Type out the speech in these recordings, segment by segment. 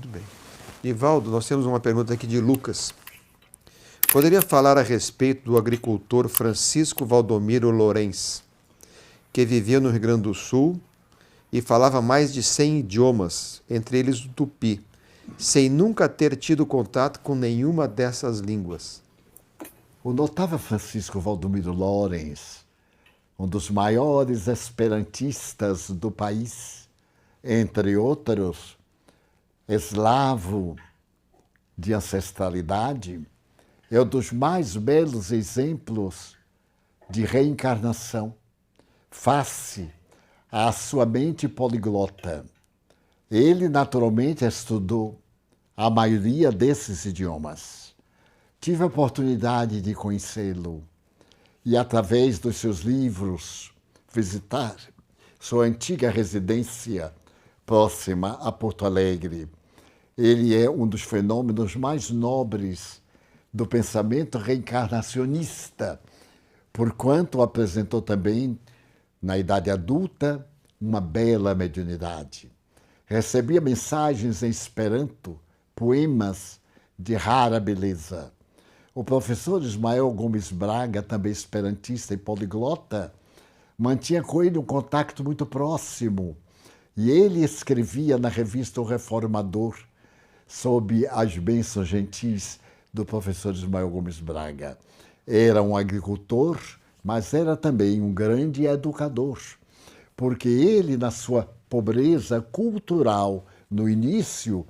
bem. Nivaldo, nós temos uma pergunta aqui de Lucas. Poderia falar a respeito do agricultor Francisco Valdomiro Lorenz, que vivia no Rio Grande do Sul e falava mais de 100 idiomas, entre eles o tupi, sem nunca ter tido contato com nenhuma dessas línguas? O notável Francisco Valdomiro Lorenz, um dos maiores esperantistas do país, entre outros, eslavo de ancestralidade, é um dos mais belos exemplos de reencarnação, face à sua mente poliglota. Ele, naturalmente, estudou a maioria desses idiomas. Tive a oportunidade de conhecê-lo e, através dos seus livros, visitar sua antiga residência próxima a Porto Alegre. Ele é um dos fenômenos mais nobres do pensamento reencarnacionista, porquanto apresentou também, na idade adulta, uma bela mediunidade. Recebia mensagens em Esperanto, poemas de rara beleza. O professor Ismael Gomes Braga, também esperantista e poliglota, mantinha com ele um contato muito próximo, e ele escrevia na revista O Reformador, sob as bênçãos gentis do professor Ismael Gomes Braga. Era um agricultor, mas era também um grande educador, porque ele, na sua pobreza cultural no início,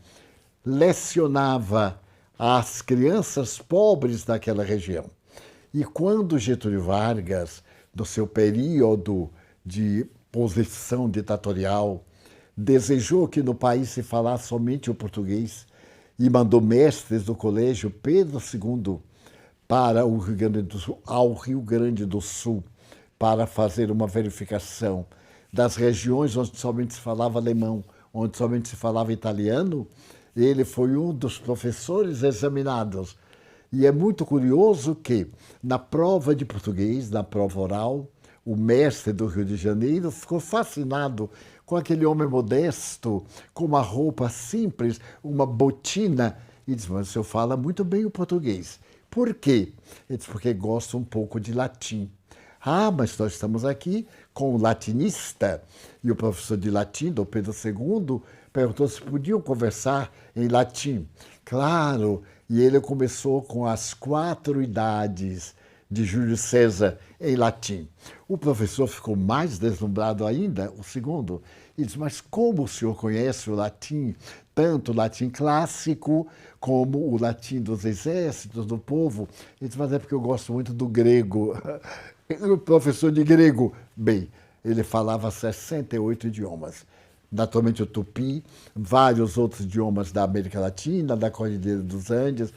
lecionava às crianças pobres daquela região. E quando Getúlio Vargas, no seu período de posição ditatorial, desejou que no país se falasse somente o português, e mandou mestres do colégio Pedro II para o Rio Grande do Sul, ao Rio Grande do Sul, para fazer uma verificação das regiões onde somente se falava alemão, onde somente se falava italiano. Ele foi um dos professores examinados. E é muito curioso que, na prova de português, na prova oral, o mestre do Rio de Janeiro ficou fascinado com aquele homem modesto, com uma roupa simples, uma botina, e disse: mas o senhor fala muito bem o português. Por quê? Ele disse: porque gosto um pouco de latim. Ah, mas nós estamos aqui com um latinista. E o professor de latim, Dom Pedro II, perguntou se podiam conversar em latim. Claro, e ele começou com as 4 idades de Júlio César em latim. O professor ficou mais deslumbrado ainda, o segundo, e disse: mas como o senhor conhece o latim, tanto o latim clássico como o latim dos exércitos, do povo? Ele disse: mas é porque eu gosto muito do grego. O professor de grego, bem, ele falava 68 idiomas. Naturalmente o tupi, vários outros idiomas da América Latina, da Cordilheira dos Andes,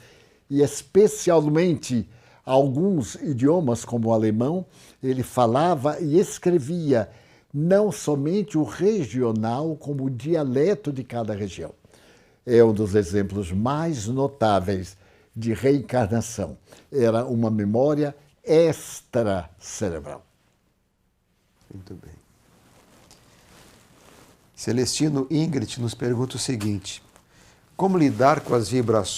e especialmente alguns idiomas, como o alemão, ele falava e escrevia não somente o regional, como o dialeto de cada região. É um dos exemplos mais notáveis de reencarnação. Era uma memória extracerebral. Muito bem. Celestino Ingrid nos pergunta o seguinte: como lidar com as vibrações